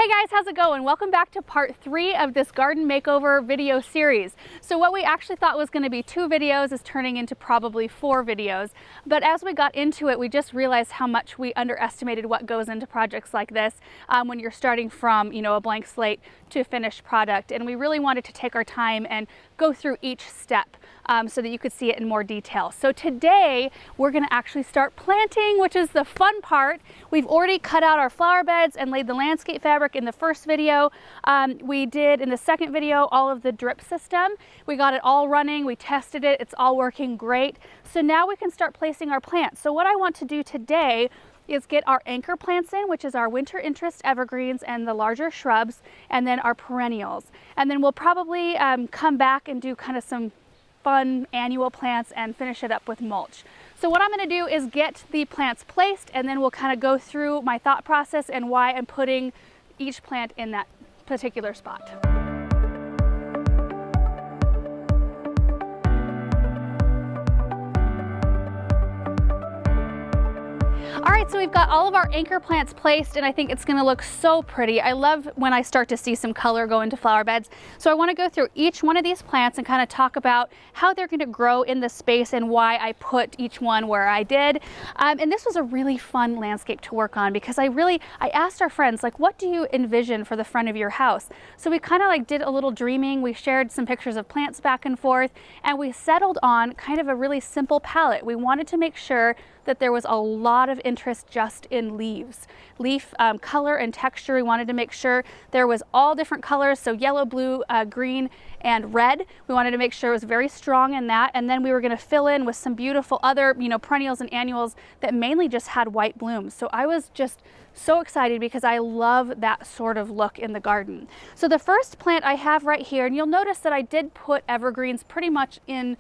Hey guys, how's it going? Welcome back to part 3 of this garden makeover video series. So what we actually thought was going to be 2 videos is turning into probably 4 videos. But as we got into it, we just realized how much we underestimated what goes into projects like this when you're starting from, a blank slate to a finished product. And we really wanted to take our time and go through each step so that you could see it in more detail. So today we're going to actually start planting, which is the fun part. We've already cut out our flower beds and laid the landscape fabric in the first video. We did in the second video all of the drip system. We got it all running, we tested it, it's all working great. So now we can start placing our plants. So what I want to do today is get our anchor plants in, which is our winter interest evergreens and the larger shrubs, and then our perennials. And then we'll probably come back and do kind of some fun annual plants and finish it up with mulch. So what I'm going to do is get the plants placed, and then we'll kind of go through my thought process and why I'm putting each plant in that particular spot. All right, so we've got all of our anchor plants placed, and I think it's going to look so pretty. I love when I start to see some color go into flower beds. So I want to go through each one of these plants and kind of talk about how they're going to grow in the space and why I put each one where I did. And this was a really fun landscape to work on because I asked our friends, like, what do you envision for the front of your house? So we kind of did a little dreaming. We shared some pictures of plants back and forth, and we settled on kind of a really simple palette. We wanted to make sure that there was a lot of interest just in leaves. Leaf color and texture, we wanted to make sure there was all different colors, so yellow, blue, green, and red. We wanted to make sure it was very strong in that, and then we were going to fill in with some beautiful other, perennials and annuals that mainly just had white blooms. So I was just so excited because I love that sort of look in the garden. So the first plant I have right here, and you'll notice that I did put evergreens pretty much in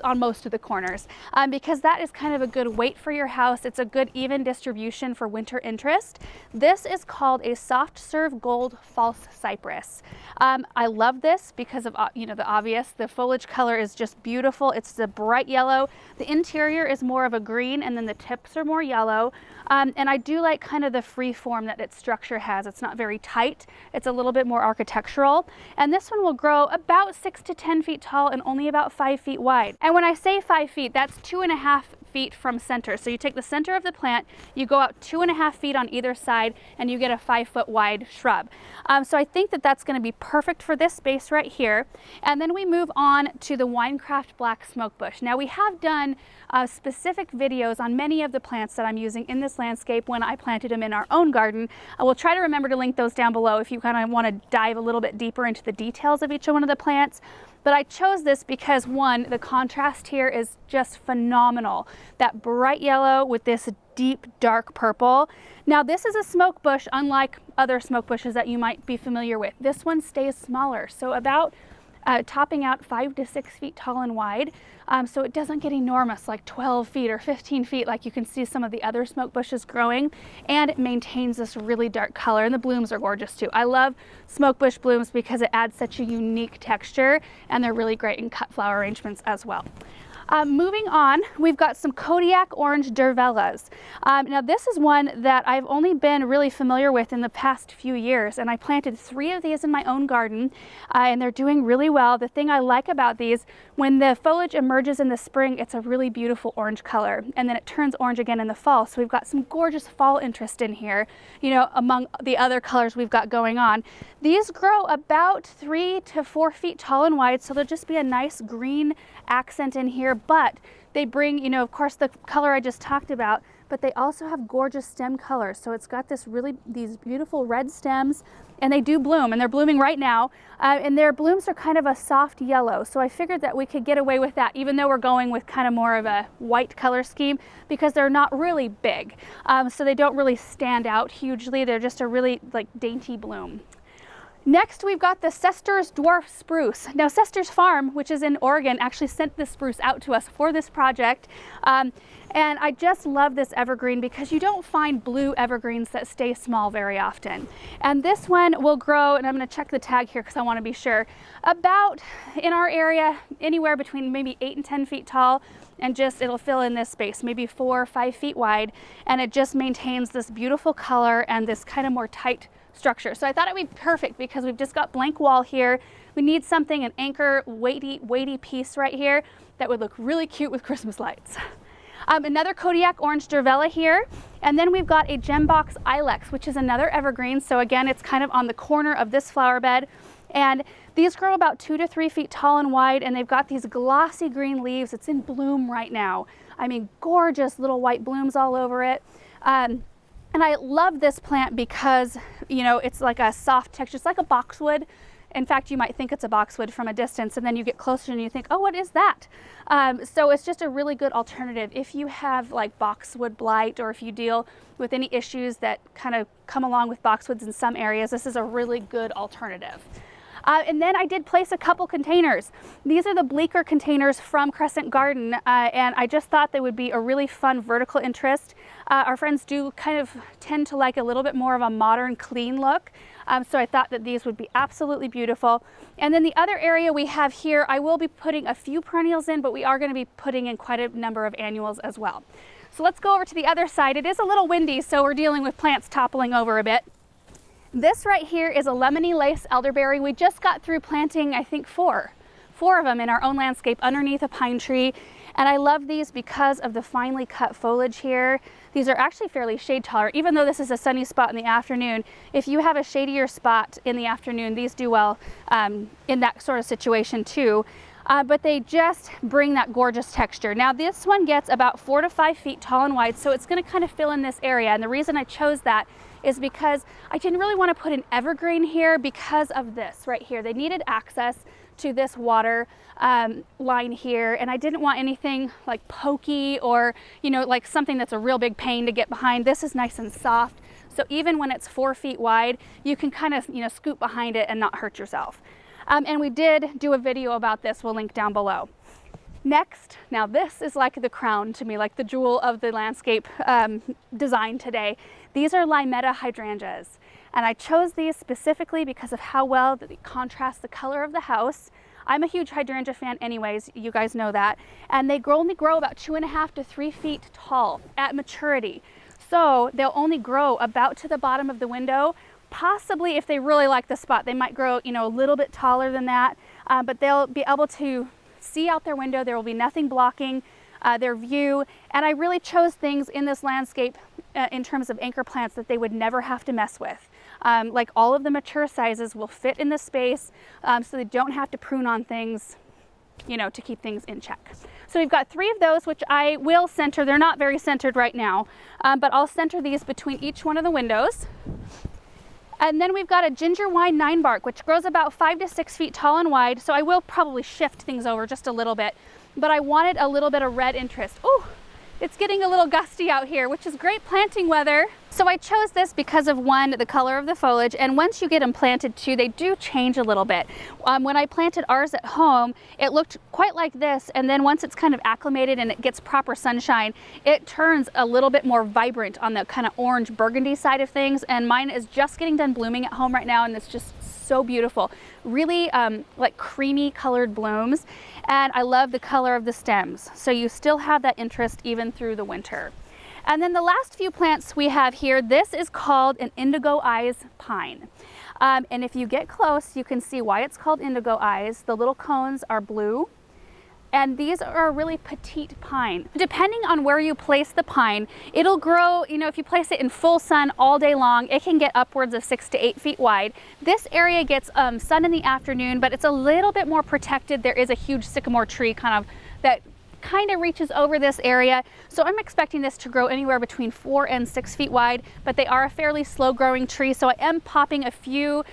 on most of the corners because that is kind of a good weight for your house. It's a good even distribution for winter interest. This is called a soft serve gold false cypress. I love this because of the obvious. The foliage color is just beautiful. It's the bright yellow. The interior is more of a green, and then the tips are more yellow. And I do like kind of the free form that its structure has. It's not very tight. It's a little bit more architectural. And this one will grow about 6 to 10 feet tall and only about 5 feet wide. And when I say 5 feet, that's 2.5 feet from center. So you take the center of the plant, you go out 2.5 feet on either side, and you get a 5-foot wide shrub. So I think that that's going to be perfect for this space right here. And then we move on to the Winecraft Black Smoke Bush. Now we have done specific videos on many of the plants that I'm using in this landscape when I planted them in our own garden. I will try to remember to link those down below if you kind of want to dive a little bit deeper into the details of each one of the plants. But I chose this because, one, the contrast here is just phenomenal. That bright yellow with this deep dark purple. Now this is a smoke bush, unlike other smoke bushes that you might be familiar with. This one stays smaller, so about topping out 5 to 6 feet tall and wide. So it doesn't get enormous like 12 feet or 15 feet like you can see some of the other smoke bushes growing, and it maintains this really dark color, and the blooms are gorgeous too. I love smoke bush blooms because it adds such a unique texture, and they're really great in cut flower arrangements as well. Moving on, we've got some Kodiak orange Dervellas. Now this is one that I've only been really familiar with in the past few years, and I planted 3 of these in my own garden, and they're doing really well. The thing I like about these, when the foliage emerges in the spring, it's a really beautiful orange color, and then it turns orange again in the fall. So we've got some gorgeous fall interest in here, among the other colors we've got going on. These grow about 3 to 4 feet tall and wide, so there'll just be a nice green accent in here, but they bring, of course, the color I just talked about, but they also have gorgeous stem colors. So it's got these beautiful red stems, and they do bloom, and they're blooming right now, and their blooms are kind of a soft yellow. So I figured that we could get away with that, even though we're going with kind of more of a white color scheme, because they're not really big. So they don't really stand out hugely. They're just a really dainty bloom. Next, we've got the Sester's Dwarf Spruce. Now, Sester's Farm, which is in Oregon, actually sent this spruce out to us for this project. And I just love this evergreen because you don't find blue evergreens that stay small very often. And this one will grow, and I'm going to check the tag here because I want to be sure, about in our area anywhere between maybe 8 and 10 feet tall, and it'll fill in this space, maybe 4 or 5 feet wide, and it just maintains this beautiful color and this kind of more tight structure. So I thought it would be perfect because we've just got blank wall here. We need something, an anchor, weighty piece right here that would look really cute with Christmas lights. Another Kodiak orange Dervella here. And then we've got a Box Ilex, which is another evergreen. So again, it's kind of on the corner of this flower bed. And these grow about 2 to 3 feet tall and wide, and they've got these glossy green leaves. It's in bloom right now. I mean, gorgeous little white blooms all over it. And I love this plant because, you know, it's like a soft texture. It's like a boxwood. In fact, you might think it's a boxwood from a distance, and then you get closer and you think, oh, what is that? So it's just a really good alternative. If you have like boxwood blight, or if you deal with any issues that kind of come along with boxwoods in some areas, this is a really good alternative. And then I did place a couple containers. These are the bleaker containers from Crescent Garden, and I just thought they would be a really fun vertical interest. Our friends do kind of tend to like a little bit more of a modern, clean look. So I thought that these would be absolutely beautiful. And then the other area we have here, I will be putting a few perennials in, but we are going to be putting in quite a number of annuals as well. So let's go over to the other side. It is a little windy, so we're dealing with plants toppling over a bit. This right here is a lemony lace elderberry. We just got through planting, I think, four of them in our own landscape underneath a pine tree. And I love these because of the finely cut foliage here. These are actually fairly shade tolerant, even though this is a sunny spot in the afternoon. If you have a shadier spot in the afternoon, these do well in that sort of situation too. But they just bring that gorgeous texture. Now this one gets about 4 to 5 feet tall and wide, so it's going to kind of fill in this area. And the reason I chose that is because I didn't really want to put an evergreen here because of this right here. They needed access to this water line here, and I didn't want anything like pokey or, you know, like something that's a real big pain to get behind. This is nice and soft, so even when it's 4 feet wide, you can kind of, you know, scoot behind it and not hurt yourself. And we did do a video about this. We'll link down below. Next, now this is like the crown to me, like the jewel of the landscape design today. These are lymeta hydrangeas. And I chose these specifically because of how well they contrast the color of the house. I'm a huge hydrangea fan anyways, you guys know that. And they only grow about 2.5 to 3 feet tall at maturity. So they'll only grow about to the bottom of the window. Possibly if they really like the spot, they might grow, you know, a little bit taller than that, but they'll be able to see out their window. There will be nothing blocking their view. And I really chose things in this landscape in terms of anchor plants that they would never have to mess with. Like all of the mature sizes will fit in the space, so they don't have to prune on things, you know, to keep things in check. So we've got 3 of those, which I will center. They're not very centered right now, but I'll center these between each one of the windows. And then we've got a ginger wine 9-bark, which grows about 5 to 6 feet tall and wide. So I will probably shift things over just a little bit, but I wanted a little bit of red interest. Oh, it's getting a little gusty out here, which is great planting weather. So I chose this because of, one, the color of the foliage, and once you get them planted too, they do change a little bit. When I planted ours at home, it looked quite like this, and then once it's kind of acclimated and it gets proper sunshine, it turns a little bit more vibrant on the kind of orange burgundy side of things, and mine is just getting done blooming at home right now, and it's just so beautiful. Really like creamy colored blooms, and I love the color of the stems. So you still have that interest even through the winter. And then the last few plants we have here, this is called an indigo eyes pine. And if you get close, you can see why it's called indigo eyes. The little cones are blue. And these are a really petite pine. Depending on where you place the pine, it'll grow, you know, if you place it in full sun all day long, it can get upwards of 6 to 8 feet wide. This area gets sun in the afternoon, but it's a little bit more protected. There is a huge sycamore tree that kind of reaches over this area. So I'm expecting this to grow anywhere between 4 and 6 feet wide, but they are a fairly slow growing tree. So I am popping a few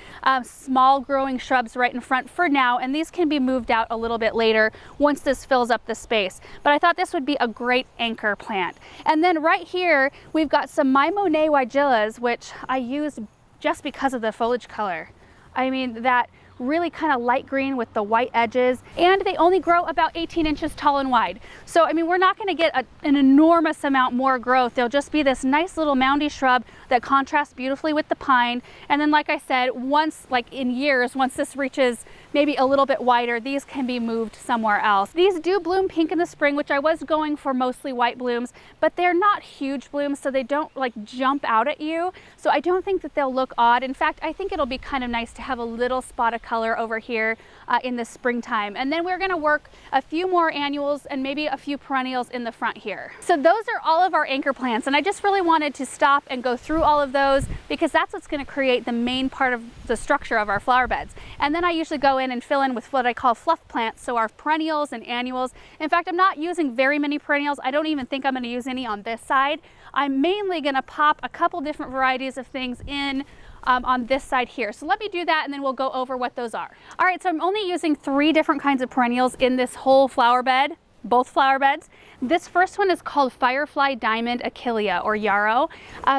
small growing shrubs right in front for now, and these can be moved out a little bit later once this fills up the space. But I thought this would be a great anchor plant. And then right here, we've got some My Monet jillas, which I used just because of the foliage color. I mean, that really kind of light green with the white edges, and they only grow about 18 inches tall and wide. So I mean, we're not going to get an enormous amount more growth. They'll just be this nice little moundy shrub that contrast beautifully with the pine. And then, like I said, once, like in years, once this reaches maybe a little bit wider, these can be moved somewhere else. These do bloom pink in the spring, which I was going for mostly white blooms, but they're not huge blooms, so they don't like jump out at you. So I don't think that they'll look odd. In fact, I think it'll be kind of nice to have a little spot of color over here in the springtime. And then we're gonna work a few more annuals and maybe a few perennials in the front here. So those are all of our anchor plants, and I just really wanted to stop and go through all of those because that's what's gonna create the main part of the structure of our flower beds. And then I usually go in and fill in with what I call fluff plants, so our perennials and annuals. In fact, I'm not using very many perennials. I don't even think I'm gonna use any on this side. I'm mainly gonna pop a couple different varieties of things in on this side here. So let me do that and then we'll go over what those are. All right, so I'm only using 3 different kinds of perennials in this whole flower bed, both flower beds. This first one is called Firefly Diamond Achillea, or yarrow.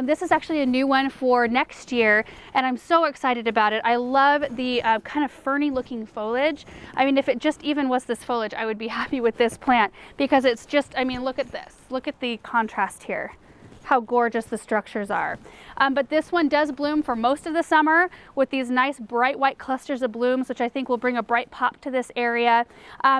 This is actually a new one for next year, and I'm so excited about it. I love the kind of ferny looking foliage. I mean, if it just even was this foliage, I would be happy with this plant because it's just, I mean, look at this. Look at the contrast here, how gorgeous the structures are. But this one does bloom for most of the summer with these nice bright white clusters of blooms, which I think will bring a bright pop to this area.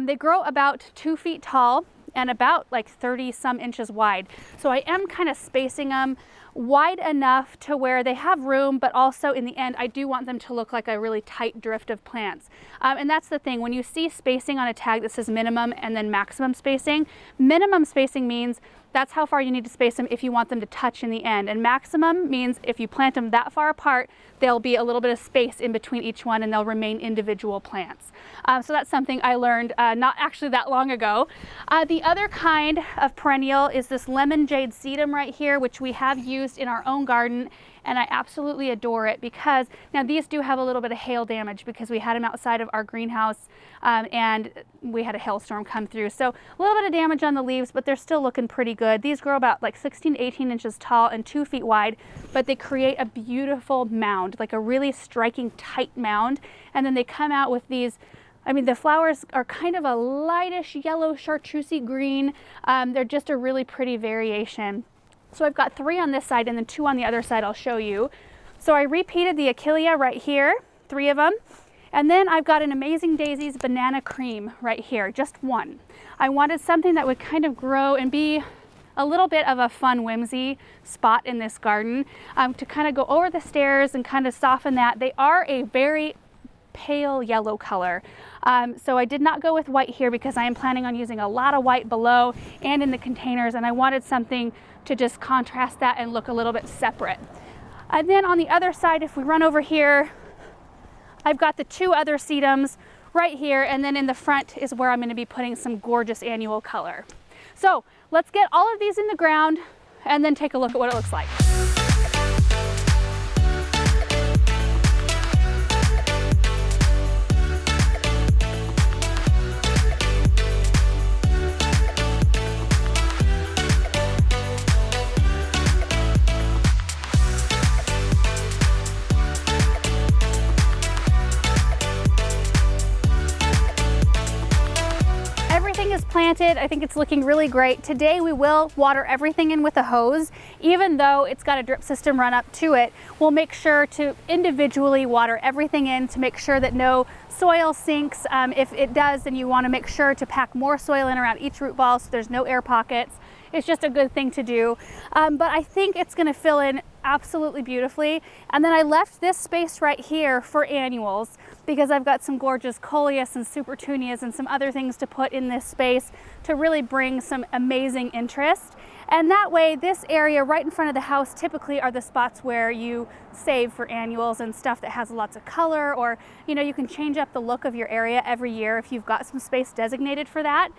They grow about 2 feet tall and about like 30 some inches wide. So I am kind of spacing them wide enough to where they have room, but also in the end, I do want them to look like a really tight drift of plants. And that's the thing, when you see spacing on a tag that says minimum and then maximum spacing means that's how far you need to space them if you want them to touch in the end. And maximum means if you plant them that far apart, there'll be a little bit of space in between each one and they'll remain individual plants. So that's something I learned not actually that long ago. The other kind of perennial is this lemon jade sedum right here, which we have used in our own garden. And I absolutely adore it because now these do have a little bit of hail damage because we had them outside of our greenhouse and we had a hailstorm come through. So a little bit of damage on the leaves, but they're still looking pretty good. These grow about like 16 to 18 inches tall and 2 feet wide, but they create a beautiful mound, like a really striking tight mound. And then they come out with these, I mean, the flowers are kind of a lightish yellow chartreusey green. They're just a really pretty variation. So I've got 3 on this side and then 2 on the other side I'll show you. So I repeated the achillea right here, 3 of them. And then I've got an Amazing Daisies banana cream right here, just 1. I wanted something that would kind of grow and be a little bit of a fun whimsy spot in this garden to kind of go over the stairs and kind of soften that. They are a very pale yellow color. So I did not go with white here because I am planning on using a lot of white below and in the containers, and I wanted something to just contrast that and look a little bit separate. And then on the other side, if we run over here, I've got the 2 other sedums right here, and then in the front is where I'm going to be putting some gorgeous annual color. So let's get all of these in the ground and then take a look at what it looks like. Is planted. I think it's looking really great. Today we will water everything in with a hose. Even though it's got a drip system run up to it, we'll make sure to individually water everything in to make sure that no soil sinks. If it does, then you want to make sure to pack more soil in around each root ball so there's no air pockets. It's just a good thing to do. But I think it's going to fill in absolutely beautifully. And then I left this space right here for annuals because I've got some gorgeous coleus and supertunias and some other things to put in this space to really bring some amazing interest. And that way, this area right in front of the house typically are the spots where you save for annuals and stuff that has lots of color, or you know, you can change up the look of your area every year if you've got some space designated for that.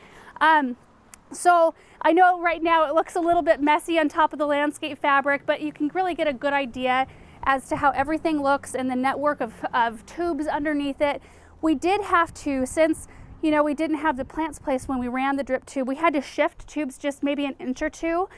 So I know right now it looks a little bit messy on top of the landscape fabric, but you can really get a good idea as to how everything looks and the network of tubes underneath it. We did have to, since you know, we didn't have the plants placed when we ran the drip tube, we had to shift tubes just maybe an inch or 2,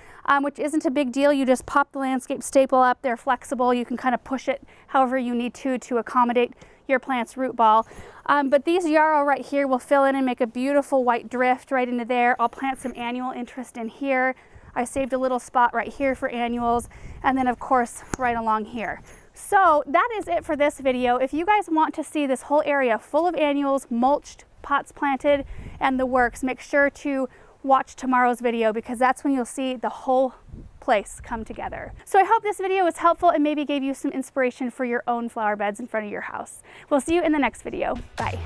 which isn't a big deal. You just pop the landscape staple up, they're flexible, you can kind of push it however you need to accommodate your plant's root ball. But these yarrow right here will fill in and make a beautiful white drift right into there. I'll plant some annual interest in here. I saved a little spot right here for annuals, and then of course right along here. So that is it for this video. If you guys want to see this whole area full of annuals, mulched, pots planted, and the works, make sure to watch tomorrow's video because that's when you'll see the whole place come together. So I hope this video was helpful and maybe gave you some inspiration for your own flower beds in front of your house. We'll see you in the next video. Bye.